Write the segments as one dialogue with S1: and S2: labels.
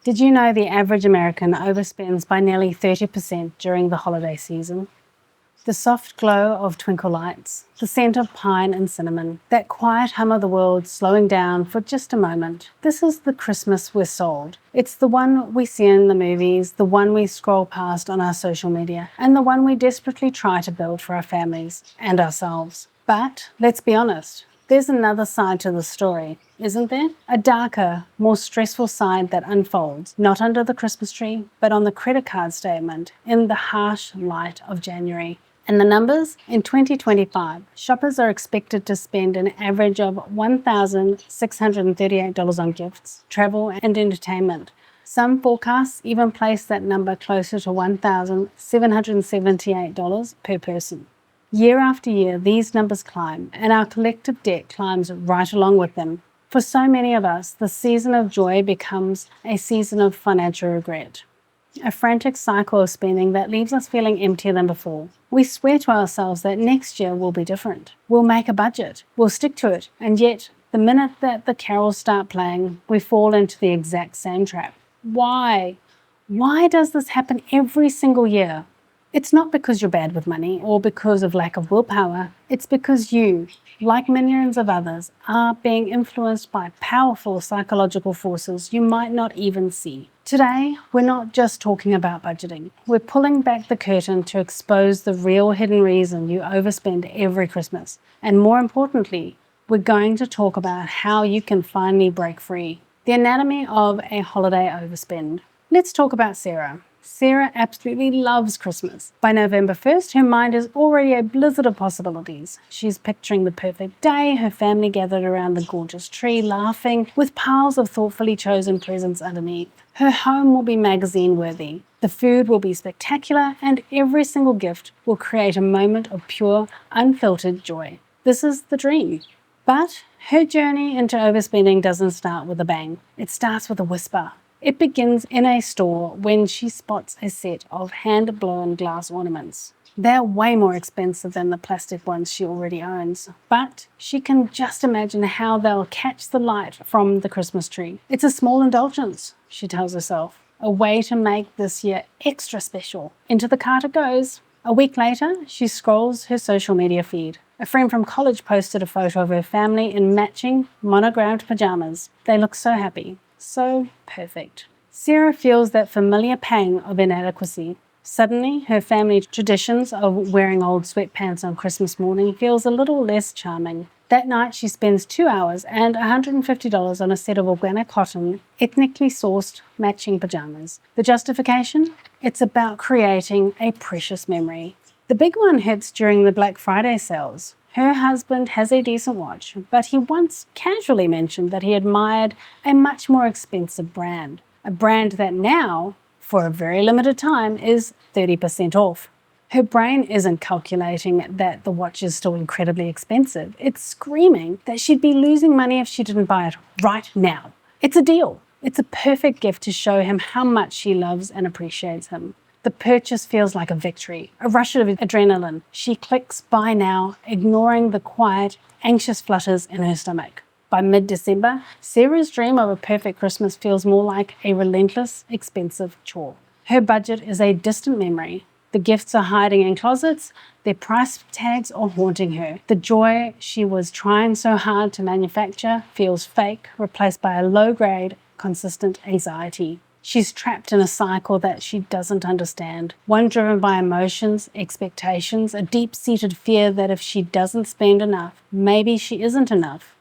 S1: Did you know the average American overspends by nearly 30% during the holiday season? The soft glow of twinkle lights, the scent of pine and cinnamon, that quiet hum of the world slowing down for just a moment. This is the Christmas we're sold. It's the one we see in the movies, the one we scroll past on our social media, and the one we desperately try to build for our families and ourselves. But let's be honest, there's another side to the story, isn't there? A darker, more stressful side that unfolds, not under the Christmas tree, but on the credit card statement in the harsh light of January. And the numbers? In 2025, shoppers are expected to spend an average of $1,638 on gifts, travel, and entertainment. Some forecasts even place that number closer to $1,778 per person. Year after year, these numbers climb, and our collective debt climbs right along with them. For so many of us, the season of joy becomes a season of financial regret. A frantic cycle of spending that leaves us feeling emptier than before. We swear to ourselves that next year will be different. We'll make a budget. We'll stick to it. And yet, the minute that the carols start playing, we fall into the exact same trap. Why? Why does this happen every single year? It's not because you're bad with money or because of lack of willpower. It's because you, like millions of others, are being influenced by powerful psychological forces you might not even see. Today, we're not just talking about budgeting. We're pulling back the curtain to expose the real hidden reason you overspend every Christmas. And more importantly, we're going to talk about how you can finally break free. The anatomy of a holiday overspend. Let's talk about Sarah. Sarah absolutely loves Christmas. By November 1st, her mind is already a blizzard of possibilities. She's picturing the perfect day, her family gathered around the gorgeous tree, laughing, with piles of thoughtfully chosen presents underneath. Her home will be magazine-worthy. The food will be spectacular, and every single gift will create a moment of pure, unfiltered joy. This is the dream. But her journey into overspending doesn't start with a bang. It starts with a whisper. It begins in a store when she spots a set of hand-blown glass ornaments. They're way more expensive than the plastic ones she already owns, but she can just imagine how they'll catch the light from the Christmas tree. It's a small indulgence, she tells herself, a way to make this year extra special. Into the cart it goes. A week later, she scrolls her social media feed. A friend from college posted a photo of her family in matching, monogrammed pajamas. They look so happy. So perfect. Sarah feels that familiar pang of inadequacy. Suddenly, her family traditions of wearing old sweatpants on Christmas morning feels a little less charming. That night, she spends 2 hours and $150 on a set of organic cotton, ethnically sourced matching pajamas. The justification? It's about creating a precious memory. The big one hits during the Black Friday sales. Her husband has a decent watch, but he once casually mentioned that he admired a much more expensive brand. A brand that now, for a very limited time, is 30% off. Her brain isn't calculating that the watch is still incredibly expensive. It's screaming that she'd be losing money if she didn't buy it right now. It's a deal. It's a perfect gift to show him how much she loves and appreciates him. The purchase feels like a victory, a rush of adrenaline. She clicks buy now, ignoring the quiet, anxious flutters in her stomach. By mid-December, Sarah's dream of a perfect Christmas feels more like a relentless, expensive chore. Her budget is a distant memory. The gifts are hiding in closets, their price tags are haunting her. The joy she was trying so hard to manufacture feels fake, replaced by a low-grade, consistent anxiety. She's trapped in a cycle that she doesn't understand, one driven by emotions, expectations, a deep-seated fear that if she doesn't spend enough, maybe she isn't enough.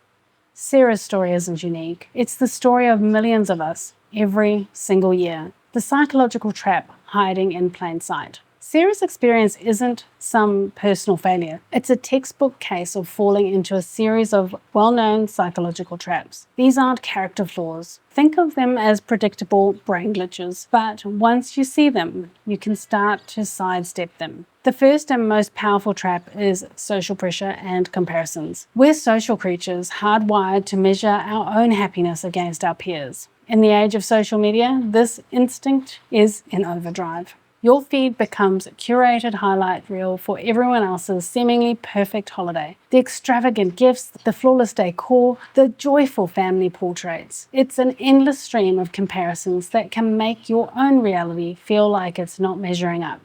S1: Sarah's story isn't unique. It's the story of millions of us, every single year. The psychological trap hiding in plain sight. Sarah's experience isn't some personal failure. It's a textbook case of falling into a series of well-known psychological traps. These aren't character flaws. Think of them as predictable brain glitches, but once you see them, you can start to sidestep them. The first and most powerful trap is social pressure and comparisons. We're social creatures, hardwired to measure our own happiness against our peers. In the age of social media, this instinct is in overdrive. Your feed becomes a curated highlight reel for everyone else's seemingly perfect holiday. The extravagant gifts, the flawless decor, the joyful family portraits. It's an endless stream of comparisons that can make your own reality feel like it's not measuring up.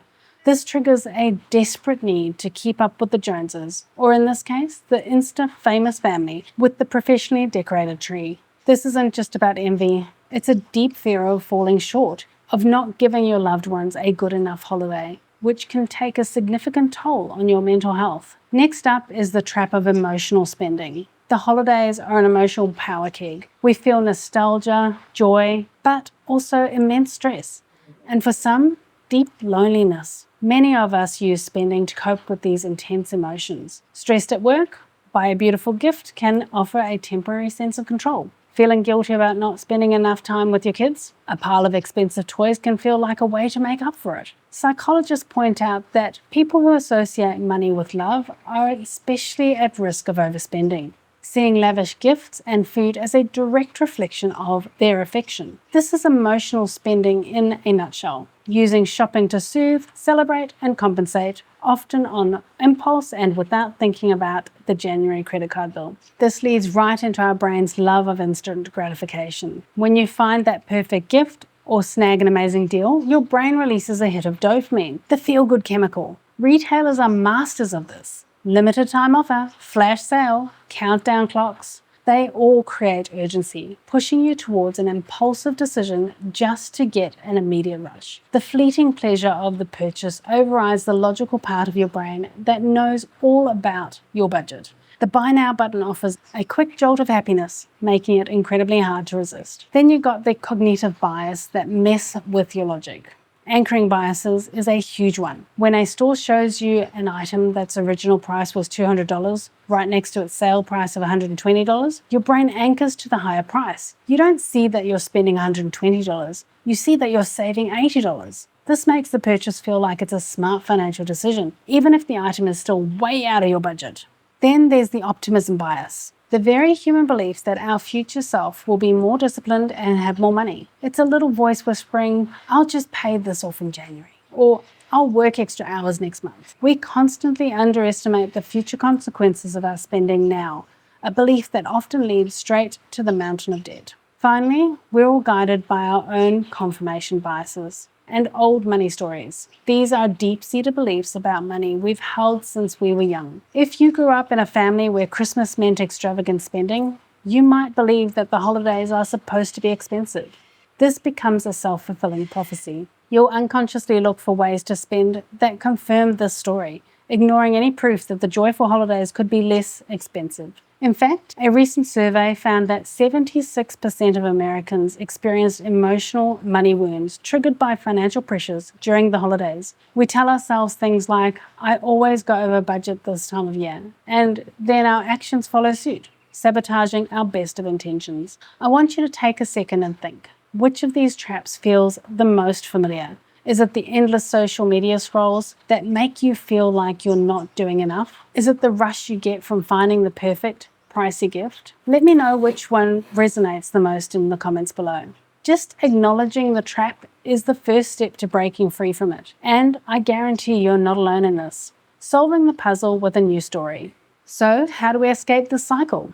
S1: This triggers a desperate need to keep up with the Joneses, or in this case, the Insta-famous family with the professionally decorated tree. This isn't just about envy, it's a deep fear of falling short, of not giving your loved ones a good enough holiday, which can take a significant toll on your mental health. Next up is the trap of emotional spending. The holidays are an emotional power keg. We feel nostalgia, joy, but also immense stress. And for some, deep loneliness. Many of us use spending to cope with these intense emotions. Stressed at work? Buy a beautiful gift can offer a temporary sense of control. Feeling guilty about not spending enough time with your kids? A pile of expensive toys can feel like a way to make up for it. Psychologists point out that people who associate money with love are especially at risk of overspending, seeing lavish gifts and food as a direct reflection of their affection. This is emotional spending in a nutshell, using shopping to soothe, celebrate, and compensate, often on impulse and without thinking about the January credit card bill. This leads right into our brain's love of instant gratification. When you find that perfect gift or snag an amazing deal, your brain releases a hit of dopamine, the feel-good chemical. Retailers are masters of this. Limited time offer, flash sale, countdown clocks. They all create urgency, pushing you towards an impulsive decision just to get an immediate rush. The fleeting pleasure of the purchase overrides the logical part of your brain that knows all about your budget. The buy now button offers a quick jolt of happiness, making it incredibly hard to resist. Then you've got the cognitive bias that mess with your logic. Anchoring biases is a huge one. When a store shows you an item that's original price was $200, right next to its sale price of $120, your brain anchors to the higher price. You don't see that you're spending $120, you see that you're saving $80. This makes the purchase feel like it's a smart financial decision, even if the item is still way out of your budget. Then there's the optimism bias. The very human belief that our future self will be more disciplined and have more money. It's a little voice whispering, I'll just pay this off in January, or I'll work extra hours next month. We constantly underestimate the future consequences of our spending now, a belief that often leads straight to the mountain of debt. Finally, we're all guided by our own confirmation biases and old money stories. These are deep-seated beliefs about money we've held since we were young. If you grew up in a family where Christmas meant extravagant spending, you might believe that the holidays are supposed to be expensive. This becomes a self-fulfilling prophecy. You'll unconsciously look for ways to spend that confirm this story, ignoring any proof that the joyful holidays could be less expensive. In fact, a recent survey found that 76% of Americans experienced emotional money wounds triggered by financial pressures during the holidays. We tell ourselves things like, I always go over budget this time of year, and then our actions follow suit, sabotaging our best of intentions. I want you to take a second and think, which of these traps feels the most familiar? Is it the endless social media scrolls that make you feel like you're not doing enough? Is it the rush you get from finding the perfect, pricey gift? Let me know which one resonates the most in the comments below. Just acknowledging the trap is the first step to breaking free from it, and I guarantee you're not alone in this. Solving the puzzle with a new story. So, how do we escape this cycle?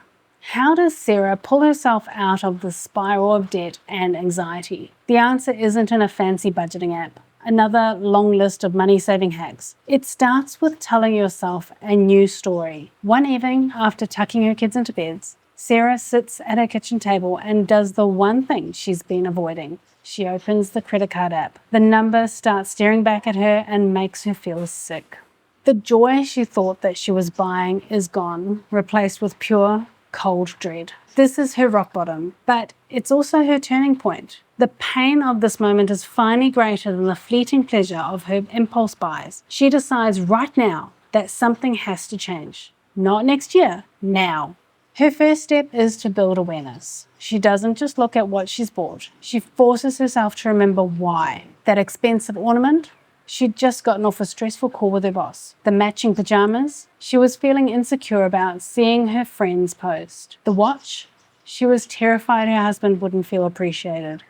S1: How does Sarah pull herself out of the spiral of debt and anxiety? The answer isn't in a fancy budgeting app, another long list of money-saving hacks. It starts with telling yourself a new story. One evening, after tucking her kids into beds, Sarah sits at her kitchen table and does the one thing she's been avoiding. She opens the credit card app. The number starts staring back at her and makes her feel sick. The joy she thought that she was buying is gone, replaced with pure, cold dread. This is her rock bottom, but it's also her turning point. The pain of this moment is finally greater than the fleeting pleasure of her impulse buys. She decides right now that something has to change. Not next year, now. Her first step is to build awareness. She doesn't just look at what she's bought. She forces herself to remember why. That expensive ornament? She'd just gotten off a stressful call with her boss. The matching pajamas? She was feeling insecure about seeing her friends post. The watch? She was terrified her husband wouldn't feel appreciated.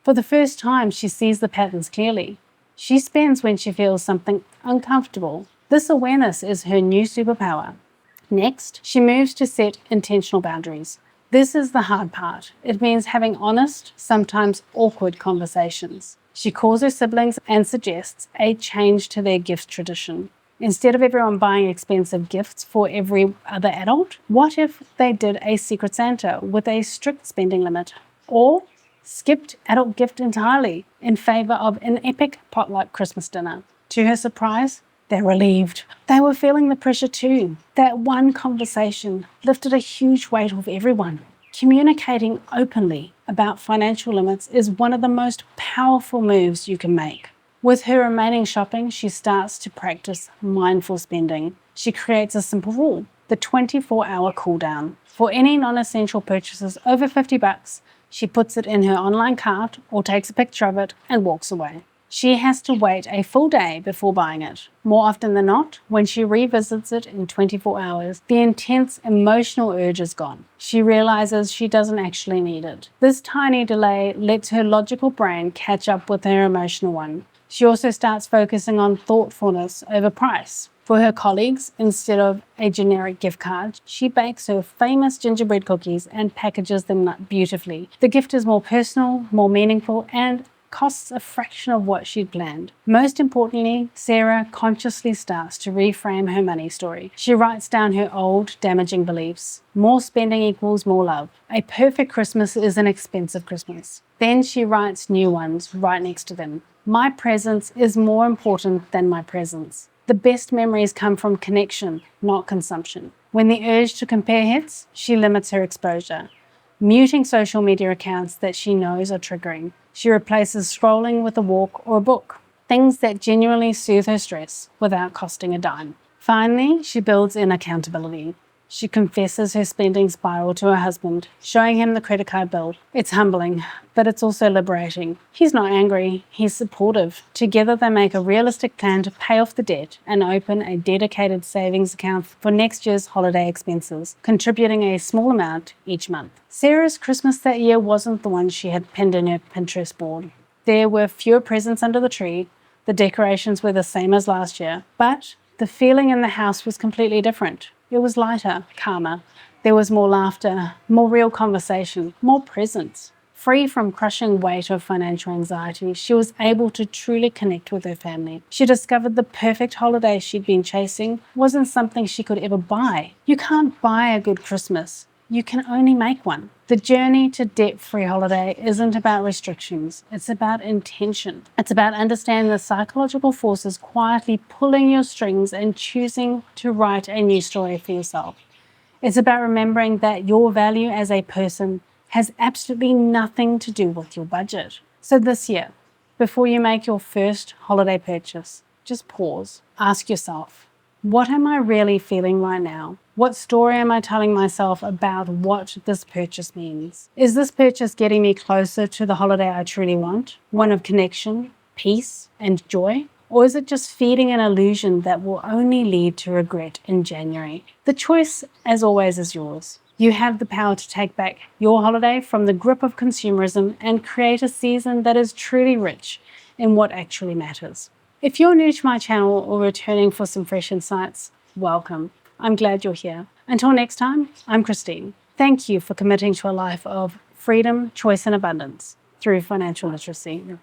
S1: For the first time, she sees the patterns clearly. She spends when she feels something uncomfortable. This awareness is her new superpower. Next, she moves to set intentional boundaries. This is the hard part. It means having honest, sometimes awkward conversations. She calls her siblings and suggests a change to their gift tradition. Instead of everyone buying expensive gifts for every other adult, what if they did a Secret Santa with a strict spending limit? Or skipped adult gift entirely in favor of an epic potluck Christmas dinner? To her surprise, they're relieved. They were feeling the pressure too. That one conversation lifted a huge weight off everyone. Communicating openly about financial limits is one of the most powerful moves you can make. With her remaining shopping, she starts to practice mindful spending. She creates a simple rule, the 24-hour cooldown. For any non-essential purchases over $50, she puts it in her online cart or takes a picture of it and walks away. She has to wait a full day before buying it. More often than not, when she revisits it in 24 hours, the intense emotional urge is gone. She realizes she doesn't actually need it. This tiny delay lets her logical brain catch up with her emotional one. She also starts focusing on thoughtfulness over price. For her colleagues, instead of a generic gift card, she bakes her famous gingerbread cookies and packages them beautifully. The gift is more personal, more meaningful, and costs a fraction of what she'd planned. Most importantly, Sarah consciously starts to reframe her money story. She writes down her old, damaging beliefs. More spending equals more love. A perfect Christmas is an expensive Christmas. Then she writes new ones right next to them. My presence is more important than my presence. The best memories come from connection, not consumption. When the urge to compare hits, she limits her exposure, muting social media accounts that she knows are triggering. She replaces scrolling with a walk or a book, things that genuinely soothe her stress without costing a dime. Finally, she builds in accountability. She confesses her spending spiral to her husband, showing him the credit card bill. It's humbling, but it's also liberating. He's not angry, he's supportive. Together they make a realistic plan to pay off the debt and open a dedicated savings account for next year's holiday expenses, contributing a small amount each month. Sarah's Christmas that year wasn't the one she had pinned in her Pinterest board. There were fewer presents under the tree, the decorations were the same as last year, but the feeling in the house was completely different. It was lighter, calmer. There was more laughter, more real conversation, more presence. Free from crushing weight of financial anxiety, she was able to truly connect with her family. She discovered the perfect holiday she'd been chasing wasn't something she could ever buy. You can't buy a good Christmas. You can only make one. The journey to debt-free holiday isn't about restrictions. It's about intention. It's about understanding the psychological forces quietly pulling your strings and choosing to write a new story for yourself. It's about remembering that your value as a person has absolutely nothing to do with your budget. So this year, before you make your first holiday purchase, just pause. Ask yourself, what am I really feeling right now? What story am I telling myself about what this purchase means? Is this purchase getting me closer to the holiday I truly want? One of connection, peace, and joy? Or is it just feeding an illusion that will only lead to regret in January? The choice, as always, is yours. You have the power to take back your holiday from the grip of consumerism and create a season that is truly rich in what actually matters. If you're new to my channel or returning for some fresh insights, welcome. I'm glad you're here. Until next time, I'm Christine. Thank you for committing to a life of freedom, choice, and abundance through financial literacy.